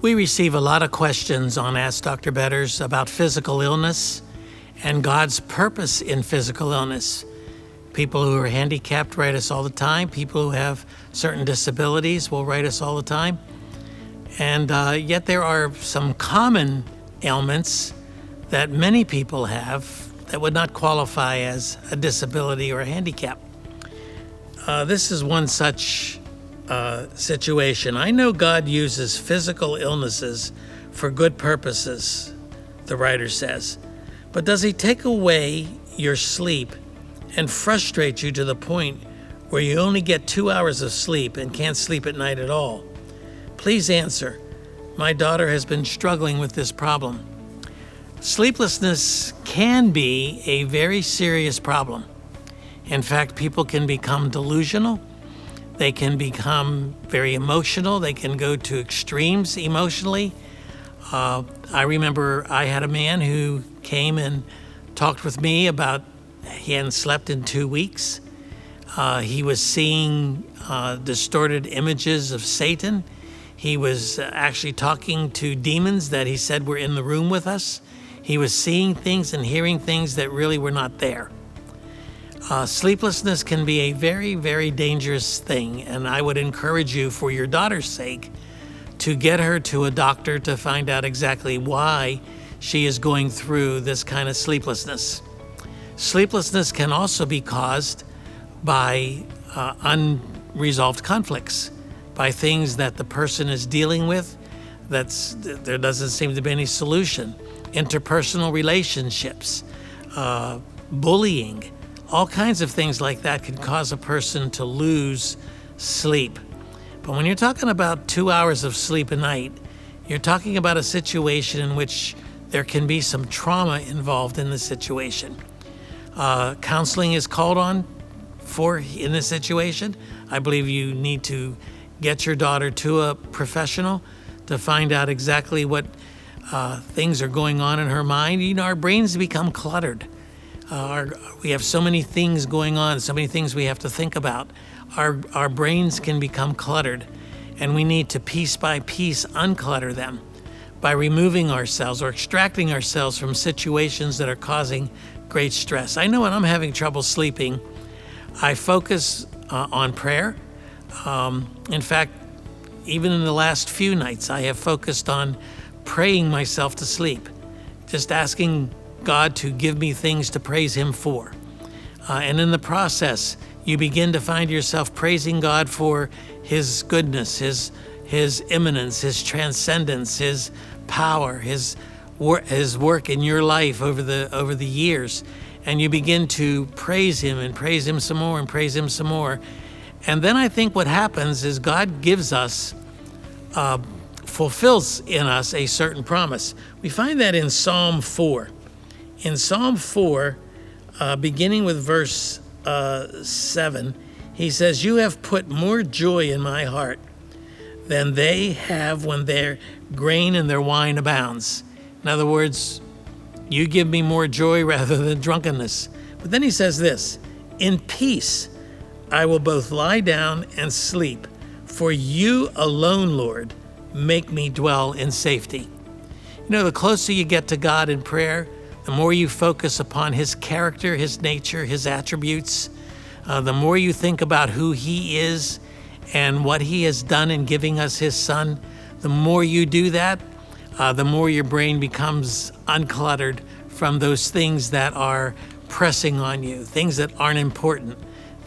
We receive a lot of questions on Ask Dr. Betters about physical illness and God's purpose in physical illness. People who are handicapped write us all the time. People who have certain disabilities will write us all the time. And yet there are some common ailments that many people have that would not qualify as a disability or a handicap. This is one such situation. I know God uses physical illnesses for good purposes, the writer says. But does he take away your sleep and frustrate you to the point where you only get 2 hours of sleep and can't sleep at night at all? Please answer. My daughter has been struggling with this problem. Sleeplessness can be a very serious problem. In fact, people can become delusional. They can become very emotional. They can go to extremes emotionally. I remember I had a man who came and talked with me about he hadn't slept in 2 weeks. He was seeing distorted images of Satan. He was actually talking to demons that he said were in the room with us. He was seeing things and hearing things that really were not there. Sleeplessness can be a very, very dangerous thing, and I would encourage you, for your daughter's sake, to get her to a doctor to find out exactly why she is going through this kind of sleeplessness. Sleeplessness can also be caused by unresolved conflicts, by things that the person is dealing with there doesn't seem to be any solution. Interpersonal relationships, bullying, all kinds of things like that can cause a person to lose sleep. But when you're talking about 2 hours of sleep a night, you're talking about a situation in which there can be some trauma involved in the situation. Counseling is called on for in this situation. I believe you need to get your daughter to a professional to find out exactly what things are going on in her mind. You know, our brains become cluttered. We have so many things going on, so many things we have to think about. Our brains can become cluttered, and we need to piece by piece unclutter them by removing ourselves or extracting ourselves from situations that are causing great stress. I know when I'm having trouble sleeping, I focus on prayer. In fact, even in the last few nights, I have focused on praying myself to sleep, just asking God to give me things to praise Him for. And in the process, you begin to find yourself praising God for His goodness, His immanence, His transcendence, His power, His work in your life over the years. And you begin to praise Him and praise Him some more and praise Him some more. And then I think what happens is God gives us, fulfills in us a certain promise. We find that in Psalm 4. In Psalm 4, beginning with verse 7, he says, "You have put more joy in my heart than they have when their grain and their wine abounds." In other words, you give me more joy rather than drunkenness. But then he says this, "In peace I will both lie down and sleep, for you alone, Lord, make me dwell in safety." You know, the closer you get to God in prayer, the more you focus upon His character, His nature, His attributes, the more you think about who He is and what He has done in giving us His Son, the more you do that, the more your brain becomes uncluttered from those things that are pressing on you, things that aren't important,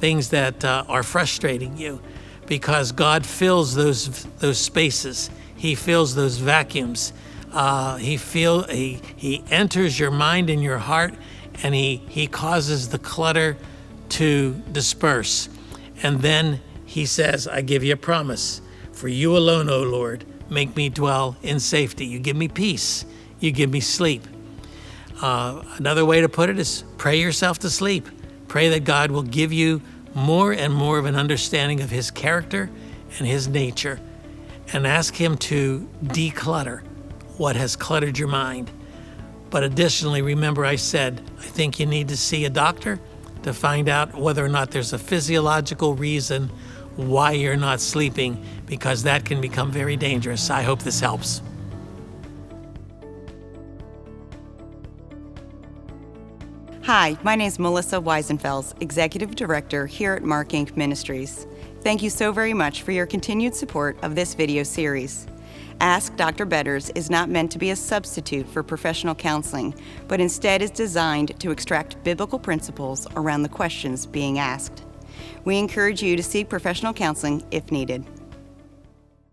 things that are frustrating you, because God fills those spaces. He fills those vacuums. He enters your mind and your heart, and he causes the clutter to disperse. And then he says, "I give you a promise. For you alone, O Lord, make me dwell in safety." You give me peace. You give me sleep. Another way to put it is pray yourself to sleep. Pray that God will give you more and more of an understanding of His character and His nature, and ask Him to declutter what has cluttered your mind. But additionally, remember I said, I think you need to see a doctor to find out whether or not there's a physiological reason why you're not sleeping, because that can become very dangerous. I hope this helps. Hi, my name is Melissa Weisenfels, Executive Director here at MARKINC Ministries. Thank you so very much for your continued support of this video series. Ask Dr. Betters is not meant to be a substitute for professional counseling, but instead is designed to extract biblical principles around the questions being asked. We encourage you to seek professional counseling if needed.